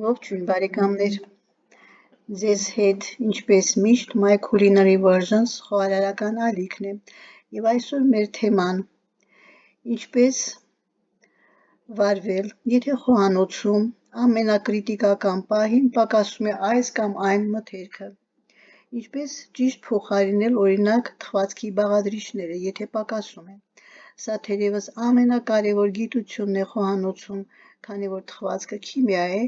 Ողջույն բարեկամներ, ձեզ հետ ինչպես միշտ My Culinary Versions խոհարարական ալիքն է և այսօր մեր թեման ինչպես վարվել, եթե խոհանոցում ամենակրիտիկական պահին պակասում է այս կամ այն մթերքը, ինչպես ճիշտ փոխարինել օրինակ թխվածքի բաղադրիչները, եթե պակասում են, սա թերևս ամենակարևոր գիտությունն է խոհանոցում, քանի որ թխվածքը քիմիա է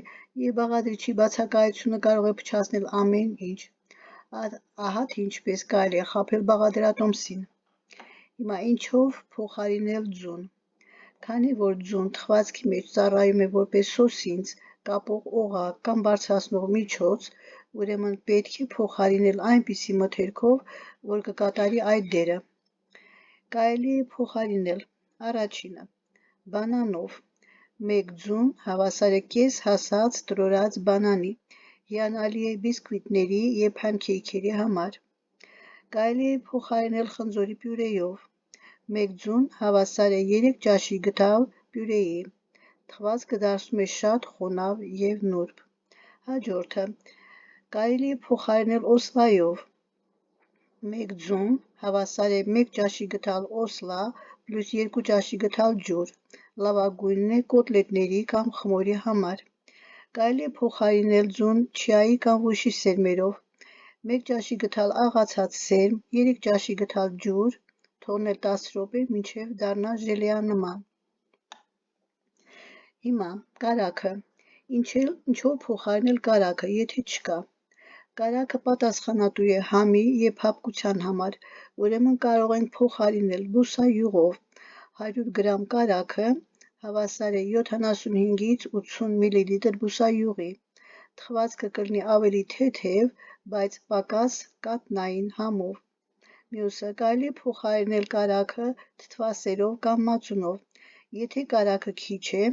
և բաղադրիչի բացակայությունը կարող է փչացնել ամեն ինչ, ահա թե ինչպես կարելի է խաբել բաղադրատոմսին։ Հիմա ինչով փոխարինել ձուն։ Քանի որ ձուն թխվածքի մեջ ծառայում է որպես սոսինձ, կապող օղակ կամ բարձրացնող միջոց, ուրեմն պետք է փոխարինել այնպիսի մթերքով, որ կկատարի այդ դերը։ Կարելի է փոխարինել առաջինը բանանով, 1 ձուն հավասար է կես հասած տրորած բանանի, հիանալի է բիսկվիտների և փանքեյքերի համար։ Կարելի է փոխարինել խնձորի պյուրեով, 1 ձուն հավասար է 3 ճաշի գդալ պյուրեի, թխվածքը դարձնում է շատ խոնավ և նուրբ։ Հաջորդը կարելի է փոխարինել օսլայով, 1 ձուն հավասար է 1 ճաշի գդալ օսլա պլյուս 2 ճաշի գդալ ջուր, լավագույնն է կոտլետների կամ խմորի համար։ Կարելի է փոխարինել ձուն չիայի կամ ղույշի սերմերով, 1 ճաշի գդալ աղացած սերմ, 3 ճաշի գդալ ջուր, թողնել 10 րոպե մինչև դառնա ժելեանման։ Հիմա կարագը, ինչով փոխարինել կարագը, եթե չկա։ Կարագը պատասխանատու է համի և փափկության համար, ուրեմն կարող ենք փոխարինել բուսայուղով, 100 գրամ կարագը հավասար է 75-ից 80 մլ բուսայուղի, թխվածքը կլինի ավելի թեթև, բայց պակաս կաթնային համով։ Մյուսը կարելի է փոխարինել կարագը թթվասերով կամ մածունով, եթե կարագը քիչ է,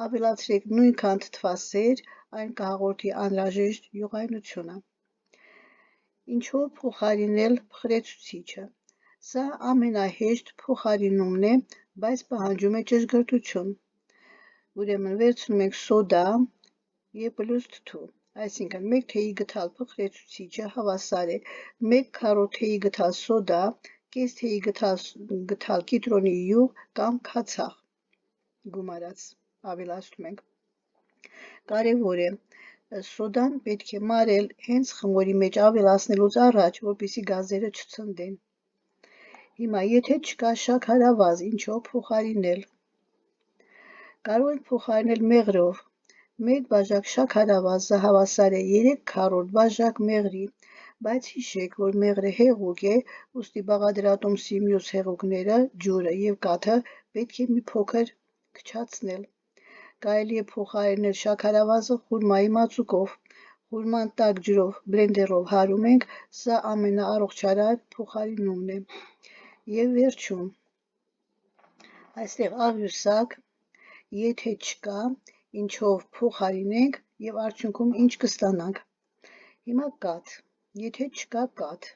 ավելացրեք նույնքան թթվասեր, այն կհաղորդի անհրաժեշտ յուղայնությունը։ Ինչով փոխարինել փխրեցուցիչը։ Սա ամենահեշտ փոխարինումն է, բայց պահանջում է ճշգրտություն։ Ուրեմն վերցնում ենք սոդա և պլյուս թթու, այսինքն 1 թեյի գդալ փխրեցուցիչը հավասար է 1 քառորդ թեյի գդալ սոդա, կես թեյի գդալ կիտրոնի յուղ կամ քացախ գումարած ավելացնում ենք։ Կարևոր է սոդան պետք է մարել հենց խմորի մեջ ավելացնելուց առաջ, որպեսզի գազերը չցնդեն։ Հիմա եթե չկա շաքարավազ, ինչով փոխարինել։ Կարող ենք փոխարինել մեղրով, 1 բաժակ շաքարավազը հավասար է 3 քառորդ բաժակ մեղրի, բայց հիշեք, որ մեղրը հեղուկ է, ուստի բաղադրատոմսի մյուս հեղուկները, ջուրը և կաթը պետք է մի փոքր քչացնել։ Կարելի է փոխարինել շաքարավազը խուրմայի մածուկով, խուրման տաք ջրով բլենդերով հարում ենք, սա ամենաառողջարար փոխարինումն է։ Եվ վերջում, այստեղ աղյուսակ, եթե չկա, ինչով փոխարինենք և արդյունքում ինչ կստանանք։ Հիմա կաթ, եթե չկա կաթ,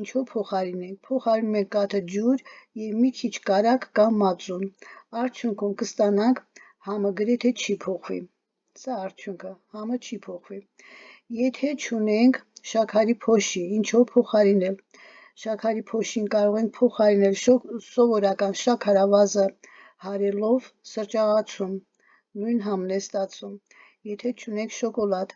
ինչով փոխարինենք։ Փոխարինում ենք կաթը ջուր և մի քիչ կարագ կամ մածուն, արդյունքում կստանանք համը գրեթե չի փոխվի։ Սա արդյունքը, համը չի փոխվի։ Եթե չունենք շաքարի փոշի, ինչով փոխարինել։ Շաքարի փոշին կարող ենք փոխարինել սովորական շաքարավազը հարելով սրճաղացում, նույն համն է ստացվում։ Եթե չունենք շոկոլադ,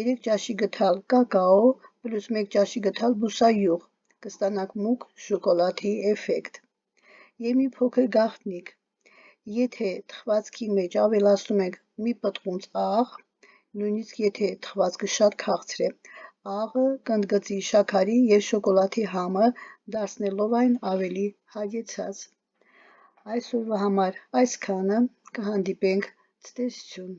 3 ճաշի գդալ կակաո պլյուս 1 ճաշի գդալ բուսայուղ, կստանանք մուգ շոկոլադի էֆեկտ։ Եվ մի փոքր գաղտնիք, եթե թխվածքի մեջ ավելացնում ենք մի պտղունց աղ, նույնիսկ եթե թխվածքը շատ քաղցր է, աղը կընդգծի շաքարի և շոկոլադի համը, դարձնելով այն ավելի հագեցած։ Այսօրվա համար այսքանը, կհանդիպենք ցտեսություն։